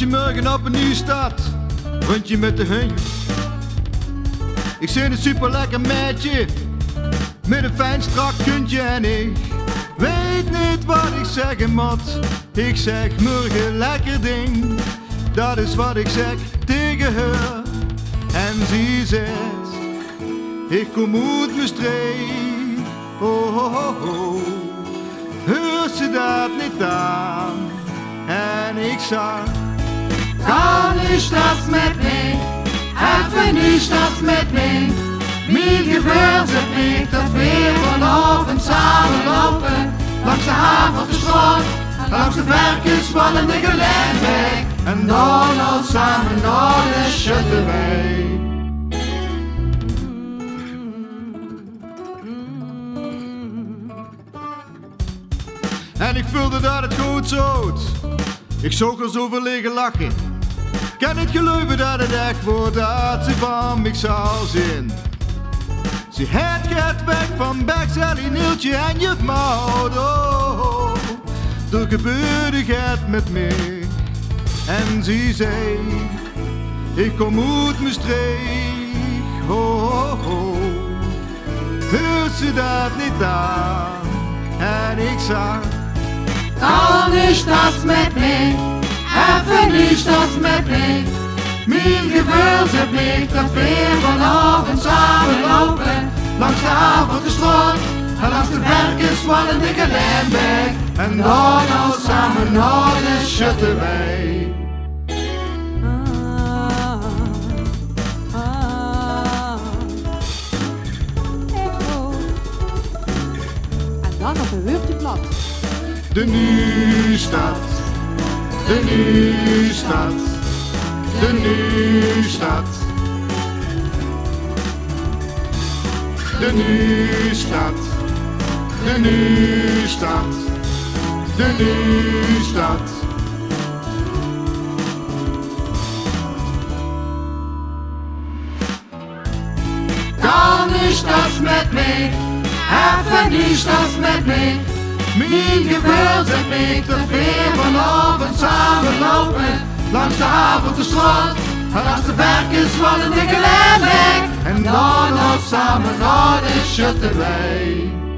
rondje morgen op een Nieuwstadt, rondje met de hund. Ik zie een super lekker meidje, met een fijn strak kuntje en ik weet niet wat ik zeggen moet. Ik zeg morgen lekker ding, dat is wat ik zeg tegen haar. En ze zegt, ik kom uit mijn streek, oh oh oh oh. Hoort ze dat niet aan? En ik zag, Kal Nuujsjtadt met me, even Nieuwstadt met me. Mijn gevoel zegt me dat we vanavond samen lopen, langs de haven, de straat, langs de verkeersspannende gelijnweg. En dan al samen naar de schuttersfeest. en ik voelde dat het goed zout. Ik zag er zo verlegen lachen. Ik kan niet geloven dat het echt wordt, dat ze van mij zal zien. Ze gaat weg van Bex, Ellie, Nieltje en je maat. Oh, er gebeurde het met mij. En ze zei, ik kom uit mijn streek. Oh, oh, oh. Hoort ze dat niet aan? En ik zag, Kal Nuujsjtadt met me, even Nieuwstadt met me. Mijn gevoel zegt me dat we vanavond samen lopen, langs de haven, de straat, en langs de verkeersspannende gelijnweg. En dan al samen naar de schuttersfeest. En dan op een wurfjeblad. de Nieuwstadt, de Nieuwstadt, de Nieuwstadt. De Nieuwstadt, de Nieuwstadt, de Nieuwstadt. Kal Nuujsjtadt met me, even Nieuwstadt met me. Mijn gevoel zegt me dat we vanavond samen lopen, langs de haven, de straat, en langs de verkeersspannende gelijnweg. En dan nog samen naar de schuttersfeest.